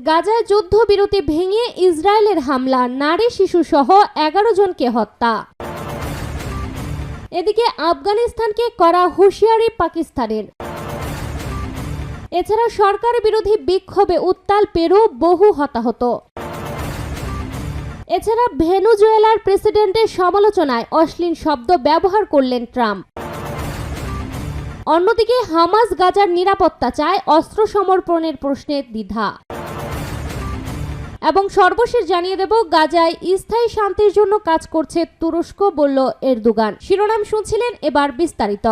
গাজায় যুদ্ধবিরতি ভেঙে ইসরায়েলের হামলা, নারী শিশু সহ 11 জনকে হত্যা। এদিকে আফগানিস্তানকে করা হুঁশিয়ারি পাকিস্তানের। এছাড়া সরকার বিরোধী বিক্ষোভে উত্তাল পেরু, বহু হতাহত। এছাড়া ভেনেজুয়েলার প্রেসিডেন্টের সমালোচনায় অশ্লীল শব্দ ব্যবহার করলেন ট্রাম্প। অন্যদিকে হামাস গাজার নিরাপত্তা চায়, অস্ত্র সমর্পণের প্রশ্নে দ্বিধা। এবং সর্বশেষ জানিয়ে দেব, গাজায় স্থায়ী শান্তির জন্য কাজ করছে তুরস্ক, বলল এরদোগান। শিরোনাম শুনছিলেন, এবার বিস্তারিত।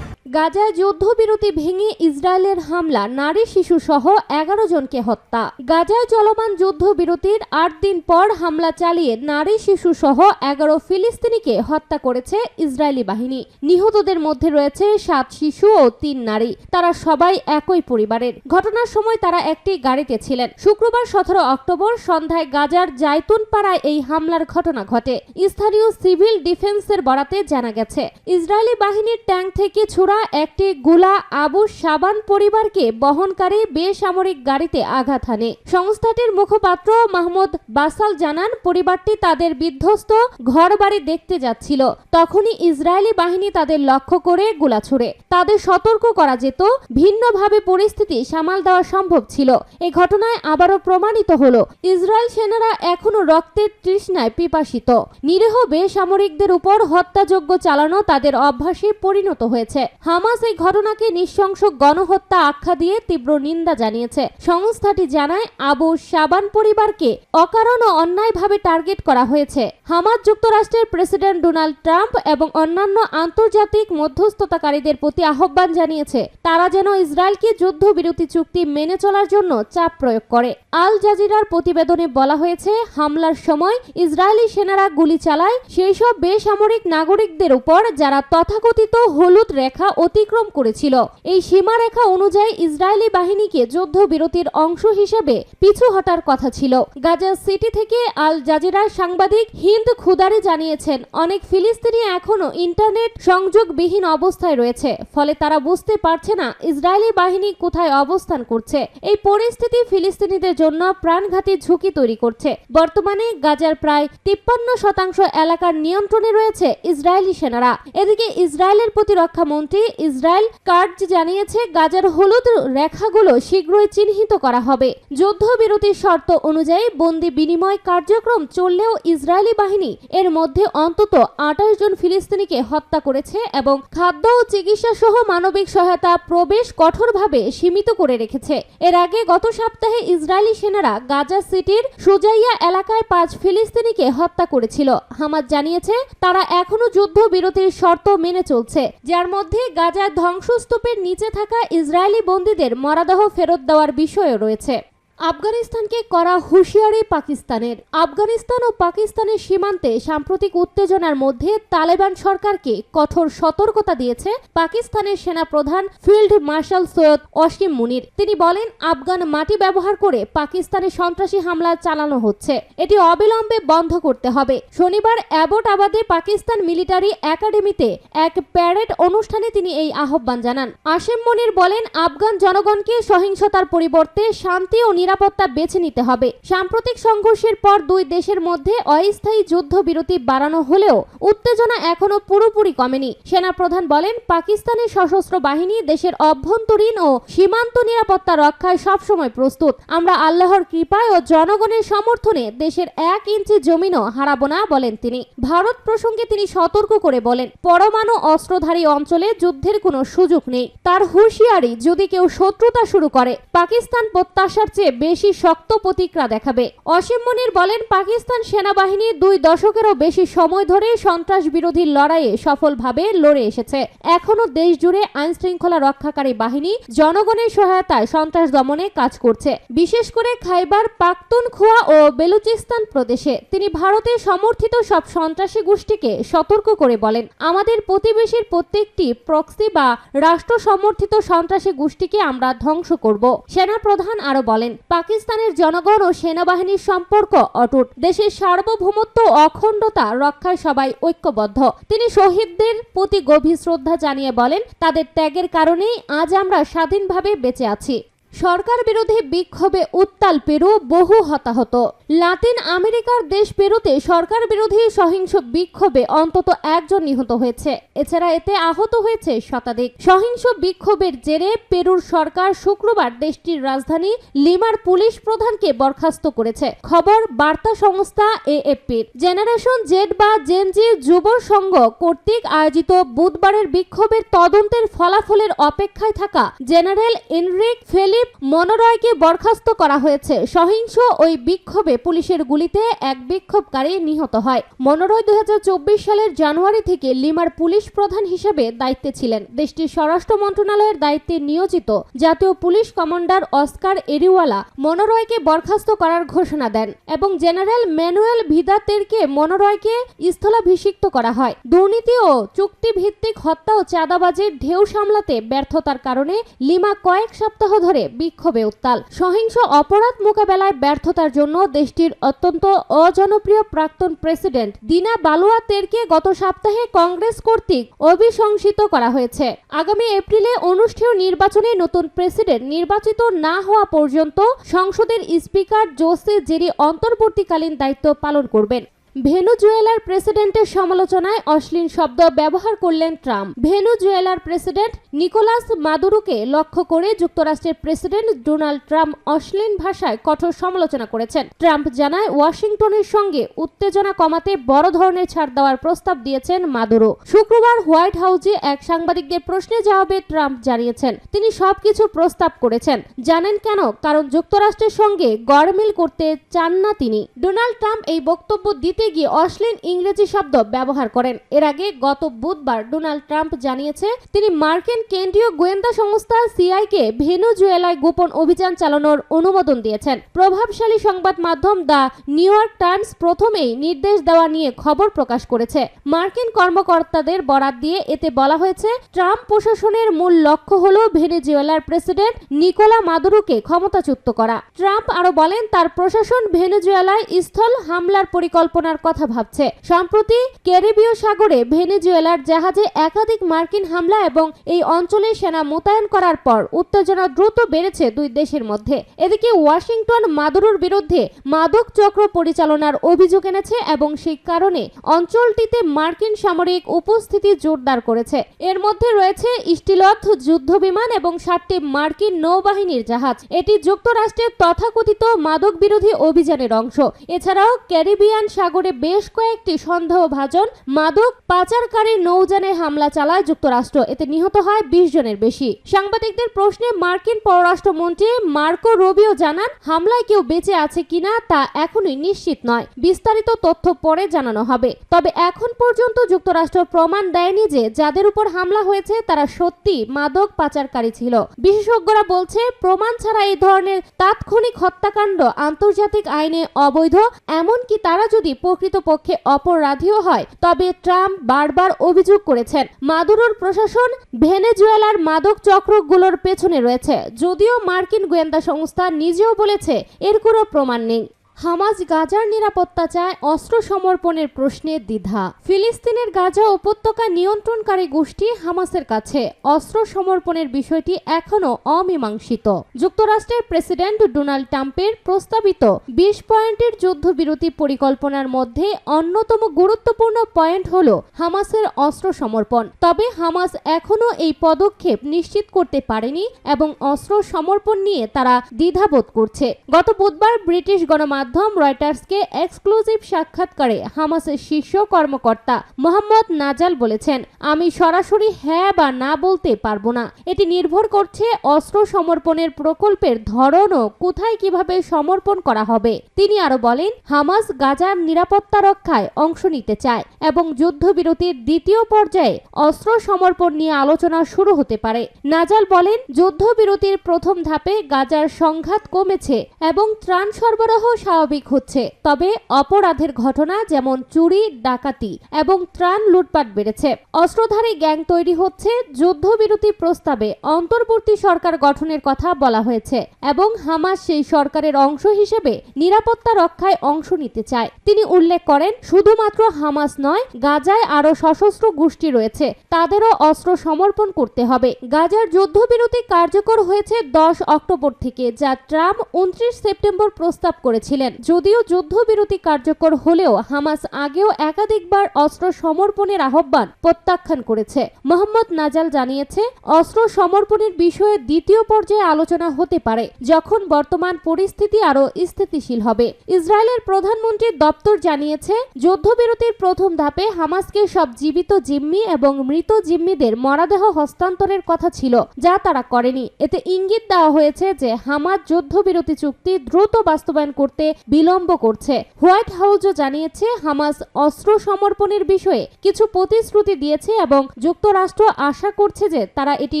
গাজায় যুদ্ধবিরতি ভেঙে ইসরায়েলের হামলা, নারী শিশু সহ 11 জনকে হত্যা। গাজায় চলমান যুদ্ধবিরতির 8 দিন পর হামলা চালিয়ে নারী শিশু সহ 11 ফিলিস্তিনিকে হত্যা করেছে ইসরায়েলি বাহিনী। নিহতদের মধ্যে রয়েছে 7 শিশু ও 3 নারী। তারা সবাই একই পরিবারের। ঘটনার সময় তারা একটি গাড়িতে ছিলেন। শুক্রবার 17 অক্টোবর সন্ধ্যায় গাজার জাইতুন পাড়ায় এই হামলার ঘটনা ঘটে। স্থানীয় সিভিল ডিফেন্সের বরাতে জানা গেছে, ইসরায়েলি বাহিনীর ট্যাঙ্ক থেকে ছোড়া একটি গোলা আবু শাবান পরিবারকে বহনকারী বেসামরিক গাড়িতে আঘাত হানে। সংস্থাটির মুখপাত্র মাহমুদ বাসাল জানান, পরিবারটি তাদের বিধ্বস্ত ঘরবাড়ি দেখতে যাচ্ছিল। তখনই ইসরায়েলি বাহিনী তাদের লক্ষ্য করে গোলা ছোড়ে। তাদের সতর্ক করা যেত, ভিন্নভাবে পরিস্থিতি সামাল দেওয়া সম্ভব ছিল। এই ঘটনায় আবারও প্রমাণিত হলো, ইসরায়েল সেনারা এখনো রক্তের তৃষ্ণায় পিপাসিত। নিরীহ বেসামরিকদের উপর হত্যাযজ্ঞ চালানো তাদের অভ্যাসে পরিণত হয়েছে। হামাস এই ঘটনাকে নৃশংস গণহত্যা আখ্যা দিয়ে তীব্র নিন্দা জানিয়েছে। সংস্থাটি জানায়, আবু শাবান পরিবারকে অকারণ ও অন্যায়ভাবে টার্গেট করা হয়েছে। হামাস যুক্তরাষ্ট্রের প্রেসিডেন্ট ডোনাল্ড ট্রাম্প এবং অন্যান্য আন্তর্জাতিক মধ্যস্থতাকারীদের প্রতি আহ্বান জানিয়েছে, তারা যেন ইসরায়েলকে যুদ্ধবিরতি চুক্তি মেনে চলার জন্য চাপ প্রয়োগ করে। আল জাজিরার প্রতিবেদনে বলা হয়েছে, হামলার সময় ইসরায়েলি সেনারা গুলি চালায় সেই সব বেসামরিক নাগরিকদের উপর যারা তথাকথিত হলুদ রেখা অতিক্রম করেছিল। এই সীমারেখা অনুযায়ী ইসরায়েলি বাহিনীকে যুদ্ধবিরতির অংশ হিসেবে পিছু হটার কথা ছিল। গাজা সিটি থেকে আল জাজিরার সাংবাদিক হিন্দ খুদারি জানিয়েছেন, অনেক ফিলিস্তিনি এখনো ইন্টারনেট সংযোগবিহীন অবস্থায় রয়েছে। ফলে তারা বুঝতে পারছে না ইসরায়েলি বাহিনী কোথায় অবস্থান করছে। এই পরিস্থিতি ফিলিস্তিনিদের জন্য প্রাণঘাতী ঝুঁকি তৈরি করছে। বর্তমানে গাজার প্রায় 53% এলাকার নিয়ন্ত্রণে রয়েছে ইসরায়েলি সেনারা। এদিকে ইসরায়েলের প্রতিরক্ষা মন্ত্রী ইসরায়েল কাটজ জানিয়েছে, গাজার হলুদ রেখাগুলো শীঘ্রই চিহ্নিত করা হবে। যুদ্ধবিরতির শর্ত অনুযায়ী বন্দি বিনিময় কার্যক্রম চললেও ইসরায়েলি বাহিনী এর মধ্যে অন্তত 28 জন ফিলিস্তিনিকে হত্যা করেছে এবং খাদ্য ও চিকিৎসা সহ মানবিক সহায়তা প্রবেশ কঠোরভাবে সীমিত করে রেখেছে। এর আগে গত সপ্তাহে ইসরায়েলি সেনারা গাজা সিটির সুজাইয়া এলাকায় 5 ফিলিস্তিনিকে হত্যা করেছিল। হামাস জানিয়েছে, তারা এখনো যুদ্ধবিরতির শর্ত মেনে চলছে, যার মধ্যে গাজার ধ্বংসস্তূপের নিচে থাকা ইসরায়েলি বন্দীদের মরদেহ ফেরত দেওয়ার বিষয়ও রয়েছে। আফগানিস্তানকে করা হুঁশিয়ারি পাকিস্তানের। আফগানিস্তান ও পাকিস্তানের সীমান্তে সাম্প্রতিক উত্তেজনার মধ্যে তালেবান সরকারকে কঠোর সতর্কতা দিয়েছে পাকিস্তানের সেনা প্রধান ফিল্ড মার্শাল সৈয়দ অসীম মুনির। তিনি বলেন, আফগান মাটি ব্যবহার করে পাকিস্তানে সন্ত্রাসী হামলা চালানো হচ্ছে, এটি অবিলম্বে বন্ধ করতে হবে। শনিবার অ্যাবোটাবাদে পাকিস্তান মিলিটারি একাডেমিতে এক প্যারেড অনুষ্ঠানে তিনি এই আহ্বান জানান। অসীম মুনির বলেন, আফগান জনগণকে সহিংসতার পরিবর্তে শান্তি ও নিরাপত্তা বেছে নিতে হবে। সাম্প্রতিক সংঘর্ষের পর দুই দেশের মধ্যে অস্থায়ী যুদ্ধবিরতি বাড়ানো হলেও উত্তেজনা এখনো পুরোপুরি কমেনি। সেনা প্রধান বলেন, পাকিস্তানের সশস্ত্র বাহিনী দেশের অভ্যন্তরীণ ও সীমান্ত নিরাপত্তা রক্ষায় সবসময় প্রস্তুত। আমরা আল্লাহর কৃপায় ও জনগণের সমর্থনে দেশের 1 ইঞ্চি জমিনও হারাবো না, বলেন তিনি। ভারত প্রসঙ্গে তিনি সতর্ক করে বলেন, পরমাণু অস্ত্রধারী অঞ্চলে যুদ্ধের কোনো সুযোগ নেই। তার হুঁশিয়ারি, যদি কেউ শত্রুতা শুরু করে, পাকিস্তান প্রত্যাশার চেয়ে বেশি শক্ত প্রতিক্রিয়া দেখাবে। অসীম মুনির বলেন, পাকিস্তান সেনাবাহিনী 2 দশকেরও বেশি সময় ধরে সন্ত্রাস বিরোধী লড়াইয়ে সফলভাবে লড়ে এসেছে। এখনো দেশ জুড়ে আইন শৃঙ্খলা রক্ষাকারী বাহিনী জনগণের সহায়তায় সন্ত্রাস দমনে কাজ করছে, বিশেষ করে খাইবার পাখতুনখোয়া ও বেলুচিস্তান প্রদেশে। তিনি ভারতের সমর্থিত সব সন্ত্রাসী গোষ্ঠীকে সতর্ক করে বলেন, আমাদের প্রতিবেশীর প্রত্যেকটি প্রক্সি বা রাষ্ট্র সমর্থিত সন্ত্রাসী গোষ্ঠীকে আমরা ধ্বংস করব। সেনা প্রধান আরো বলেন, পাকিস্তানের জনগণ ও সেনাবাহিনীর সম্পর্ক অটুট। দেশের সার্বভৌমত্ব ও অখণ্ডতা রক্ষায় সবাই ঐক্যবদ্ধ। তিনি শহীদদের প্রতি গভীর শ্রদ্ধা জানিয়ে বলেন, তাদের ত্যাগের কারণেই আজ আমরা স্বাধীনভাবে বেঁচে আছি। সরকার বিরোধী বিক্ষোভে উত্তাল পেরু, বহু হতাহত। লাতিন আমেরিকার দেশ পেরুতে সরকার বিরোধী সহিংস বিক্ষোভে অন্তত একজন নিহত হয়েছে। এছাড়া এতে আহত হয়েছে শতাধিক। সহিংস বিক্ষোভের জেরে পেরুর সরকার শুক্রবার দেশটির রাজধানী লিমার পুলিশ প্রধানকে বরখাস্ত করেছে। খবর বার্তা সংস্থা এএফপির। জেনারেশন জেড বা জেনজি যুব সংঘ কর্তৃক আয়োজিত বুধবারের বিক্ষোভের তদন্তের ফলাফলের অপেক্ষায় থাকা জেনারেল এনরিক ফেলিপ মনোরয়কে বরখাস্ত করা হয়েছে। সহিংস ওই বিক্ষোভে পুলিশের গুলিতে এক বিক্ষোভকারী নিহত হয়। মনোরয় 2024 সালের জানুয়ারি থেকে লিমার পুলিশ প্রধান হিসেবে দায়িত্বে ছিলেন। দেশটির স্বরাষ্ট্র মন্ত্রণালয়ের দায়িত্বে নিয়োজিত জাতীয় পুলিশ কমান্ডার অস্কার এরিওয়ালা মনোরয়কে বরখাস্ত করার ঘোষণা দেন এবং জেনারেল ম্যানুয়েল ভিদাতেরকে মনোরয়কে স্থলাভিষিক্ত করা হয়। দুর্নীতি ও চুক্তিভিত্তিক হত্যা ও চাঁদাবাজির ঢেউ সামলাতে ব্যর্থতার কারণে লিমা কয়েক সপ্তাহ ধরে বিক্ষোভে উত্তাল। সহিংস অপরাধ মোকাবেলায় ব্যর্থতার জন্য দেশটির অত্যন্ত অজনপ্রিয় প্রাক্তন প্রেসিডেন্ট দিনা বালুয়াতেরকে গত সপ্তাহে কংগ্রেস কর্তৃক অভিশংসিত করা হয়েছে। আগামী এপ্রিলে অনুষ্ঠেয় নির্বাচনে নতুন প্রেসিডেন্ট নির্বাচিত না হওয়া পর্যন্ত সংসদের স্পিকার জোসে জেরি অন্তর্বর্তীকালীন দায়িত্ব পালন করবেন। ভেনেজুয়েলার প্রেসিডেন্টের সমালোচনায় অশ্লীল শব্দ ব্যবহার করলেন ট্রাম্প। ভেনেজুয়েলার প্রেসিডেন্ট নিকোলাস মাদুরোকে লক্ষ্য করে যুক্তরাষ্ট্রের প্রেসিডেন্ট ডোনাল্ড ট্রাম্প অশ্লীল ভাষায় কঠোর সমালোচনা করেছেন। ট্রাম্প জানায় ওয়াশিংটনের সঙ্গে উত্তেজনা কমাতে বড় ধরনের ছাড় দেওয়ার প্রস্তাব দিয়েছেন মাদুরো। শুক্রবার হোয়াইট হাউসে এক সাংবাদিকদের প্রশ্নের জবাবে ট্রাম্প জানিয়েছেন তিনি সবকিছু প্রস্তাব করেছেন। জানেন কেন? কারণ যুক্তরাষ্ট্রের সঙ্গে গড়মিল করতে চান না তিনি। ডোনাল্ড ট্রাম্প এই বক্তব্য দিতে গিয়ে অশ্লীল ইংরেজি শব্দ ব্যবহার করেন। এর আগে গত বুধবার ডোনাল্ড ট্রাম্প জানিয়েছে তিনি মার্কিন কেন্দ্রীয় গোয়েন্দা সংস্থা সিআইকে ভেনেজুয়েলায় গোপন অভিযান চালানোর অনুমোদন দিয়েছেন। প্রভাবশালী সংবাদ মাধ্যম দ্য নিউ ইয়র্ক টাইমস প্রথমেই নির্দেশ দেওয়া নিয়ে খবর প্রকাশ করেছে। মার্কিন কর্মকর্তাদের বরাত দিয়ে এতে বলা হয়েছে ট্রাম্প প্রশাসনের মূল লক্ষ্য হল ভেনেজুয়েলার প্রেসিডেন্ট নিকোলা মাদুরোকে ক্ষমতাচ্যুত করা। ট্রাম্প আরো বলেন তার প্রশাসন ভেনেজুয়েলায় স্থল হামলার পরিকল্পনার কথা ভাবছে। সম্প্রতি ক্যারিবীয় সাগরে ভেনেজুয়েলার জাহাজে একাধিক মার্কিন হামলা এবং এই অঞ্চলে সেনা মোতায়েন করার পর উত্তেজনা দ্রুত বেড়েছে দুই দেশের মধ্যে। এদিকে ওয়াশিংটন মাদুরোর বিরুদ্ধে মাদক চক্র পরিচালনার অভিযোগ এনেছে এবং সেই কারণে অঞ্চলটিতে মার্কিন সামরিক উপস্থিতি জোরদার করেছে। এর মধ্যে রয়েছে স্টিলথ যুদ্ধবিমান এবং 7টি মার্কিন নৌবাহিনীর জাহাজ। এটি যুক্তরাষ্ট্রের তথাকথিত মাদক বিরোধী অভিযানের অংশ। এছাড়াও ক্যারিবিয়ান সাগরে বেশ কয়েকটি সন্দেহভাজন মাদক পাচারকারী নৌযানে হামলা চালায় যুক্তরাষ্ট্র। এতে নিহত হয় 20 জনের বেশি। সাংবাদিকদের প্রশ্নে মার্কিন পররাষ্ট্রমন্ত্রী মার্কো রুবিও জানান হামলায় কেউ বেঁচে আছে কিনা তা এখনই নিশ্চিত নয়। বিস্তারিত তথ্য পরে জানানো হবে। তবে এখন পর্যন্ত যুক্তরাষ্ট্র প্রমাণ দেয়নি যে যাদের উপর হামলা হয়েছে তারা সত্যি মাদক পাচারকারী ছিল। বিশেষজ্ঞরা বলছে প্রমাণ ছাড়া এই ধরনের তাৎক্ষণিক হত্যাকাণ্ড আন্তর্জাতিক আইনে অবৈধ। এমনকি তারা যদি প্রকৃতপক্ষে অপরাধীও হয় তবে ট্রাম্প বারবার অভিযোগ করেছেন মাদুরোর প্রশাসন ভেনেজুয়েলার মাদক চক্রগুলোর পেছনে রয়েছে, যদিও মার্কিন গোয়েন্দা সংস্থা নিজেও বলেছে এর কোনো প্রমাণ নেই। হামাস গাজার নিরাপত্তা চায়, অস্ত্র সমর্পণের প্রশ্নে দ্বিধা। ফিলিস্তিনের গাজা উপত্যকা নিয়ন্ত্রণকারী গোষ্ঠী হামাসের কাছে অস্ত্র সমর্পণের বিষয়টি এখনও অমীমাংসিত। যুক্তরাষ্ট্রের প্রেসিডেন্ট ডোনাল্ড ট্রাম্পের প্রস্তাবিত 20 পয়েন্টের যুদ্ধবিরতি পরিকল্পনার মধ্যে অন্যতম গুরুত্বপূর্ণ পয়েন্ট হল হামাসের অস্ত্র সমর্পণ। তবে হামাস এখনও এই পদক্ষেপ নিশ্চিত করতে পারেনি এবং অস্ত্র সমর্পণ নিয়ে তারা দ্বিধাবোধ করছে। গত বুধবার ব্রিটিশ গণমাধ্যম রয়টার্সকে এক্সক্লুসিভ সাক্ষাৎকারে হামাসের শীর্ষ কর্মকর্তা মোহাম্মদ নাজাল বলেছেন আমি সরাসরি হ্যাঁ বা না বলতে পারবো না। এটি নির্ভর করছে অস্ত্র সমর্পণের প্রকল্পের ধরন ও কোথায় কিভাবে সমর্পণ করা হবে। তিনি আরো বলেন হামাস গাজার নিরাপত্তা রক্ষায় অংশ নিতে চায় এবং যুদ্ধবিরতির দ্বিতীয় পর্যায়ে অস্ত্র সমর্পণ নিয়ে আলোচনা শুরু হতে পারে। নাজাল বলেন যুদ্ধবিরতির প্রথম ধাপে গাজার সংঘাত কমেছে এবং ত্রাণ সরবরাহ স্বাভাবিক হচ্ছে, তবে অপরাধের ঘটনা যেমন চুরি, ডাকাতি এবং ত্রাণ লুটপাট বেড়েছে। অস্ত্রধারী গ্যাং তৈরি হচ্ছে। যুদ্ধবিরতি প্রস্তাবে অন্তর্বর্তী সরকার গঠনের কথা বলা হয়েছে এবং হামাস সেই সরকারের অংশ হিসেবে নিরাপত্তা রক্ষায় অংশ নিতে চায়। তিনি উল্লেখ করেন, শুধুমাত্র হামাস নয়, গাজায় আরও সশস্ত্র গোষ্ঠী রয়েছে, তাদেরও অস্ত্র সমর্পণ করতে হবে। গাজার যুদ্ধবিরতি কার্যকর হয়েছে 10 অক্টোবর থেকে, যা ট্রাম্প 29 সেপ্টেম্বর প্রস্তাব করেছিলেন। যদিও যুদ্ধবিরতি কার্যকর হলেও হামাস আগেও একাধিকবার অস্ত্র সমর্পণের আহ্বান প্রত্যাখ্যান করেছে। মোহাম্মদ নাজাল জানিয়েছে, অস্ত্র সমর্পণের বিষয়ে দ্বিতীয় পর্যায়ে আলোচনা হতে পারে যখন বর্তমান পরিস্থিতি আরও স্থিতিশীল হবে। ইসরায়েলের প্রধানমন্ত্রীর দপ্তর জানিয়েছে, যুদ্ধবিরতির প্রথম ধাপে হামাসকে সব জীবিত জিম্মি এবং মৃত জিম্মিদের মরদেহ হস্তান্তরের কথা ছিল, যা তারা করেনি। এতে ইঙ্গিত দেওয়া হয়েছে যে হামাস যুদ্ধবিরতি চুক্তি দ্রুত বাস্তবায়ন করতে বিলম্ব করছে। হোয়াইট হাউসও জানিয়েছে, হামাস অস্ত্র সমর্পণের বিষয়ে কিছু প্রতিশ্রুতি দিয়েছে এবং যুক্তরাষ্ট্র আশা করছে যে তারা এটি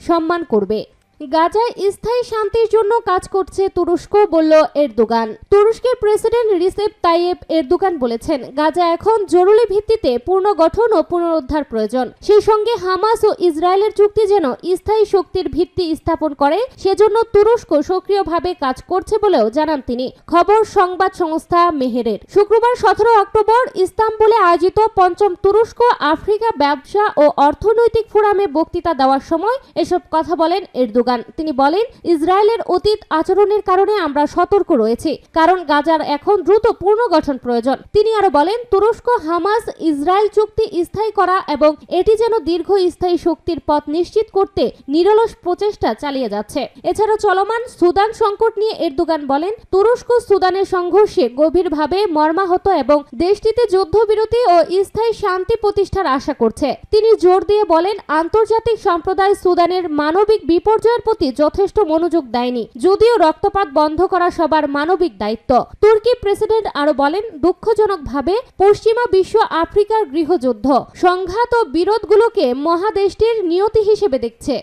সম্মান করবে। গাজায় স্থায়ী শান্তির জন্য কাজ করছে তুরস্ক, বলল এরদোগান। তুরস্কের প্রেসিডেন্ট রিসেপ তাইয়েপ এরদোগান বলেছেন, গাজা এখন জরুরি ভিত্তিতে পুনর্গঠন ও পুনরুদ্ধার প্রয়োজন। সেই সঙ্গে হামাস ও ইসরায়েলের চুক্তি যেন স্থায়ী শক্তির ভিত্তি স্থাপন করে, সেজন্য তুরস্ক সক্রিয়ভাবে কাজ করছে বলেও জানান তিনি। খবর সংবাদ সংস্থা মেহেরের। শুক্রবার 17 অক্টোবর ইস্তাম্বুলে আয়োজিত 5ম তুরস্ক আফ্রিকা ব্যবসা ও অর্থনৈতিক ফোরামে বক্তৃতা দেওয়ার সময় এসব কথা বলেন এরদোগান। তিনি বলেন, ইসরায়েলের অতীত আচরণের কারণে আমরা সতর্ক রয়েছি, কারণ গাজার এখন দ্রুত পুনর্গঠন প্রয়োজন। তিনি আরো বলেন, তুরস্ক হামাস ইসরায়েল চুক্তি স্থায়ী করা এবং এটি যেন দীর্ঘস্থায়ী শক্তির পথ নিশ্চিত করতে নিরলস প্রচেষ্টা চালিয়ে যাচ্ছে। এছাড়া চলমান সুদান সংকট নিয়ে এরদোগান বলেন, তুরস্ক সুদানের সংঘর্ষে গভীরভাবে মর্মাহত এবং দেশটিতে যুদ্ধবিরতি ও স্থায়ী শান্তি প্রতিষ্ঠার আশা করছে। তিনি জোর দিয়ে বলেন, আন্তর্জাতিক সম্প্রদায় সুদানের মানবিক বিপর্যয়ের প্রতি যথেষ্ট মনোযোগ দেয়নি, যদিও রক্তপাত বন্ধ করা সবার মানবিক দায়িত্ব। তুর্কি প্রেসিডেন্ট আরো বলেন, দুঃখজনকভাবে পশ্চিমা বিশ্ব আফ্রিকার গৃহযুদ্ধ, সংঘাত ও বিরোধগুলোকে মহাদেশটির নিয়তি হিসেবে দেখছে।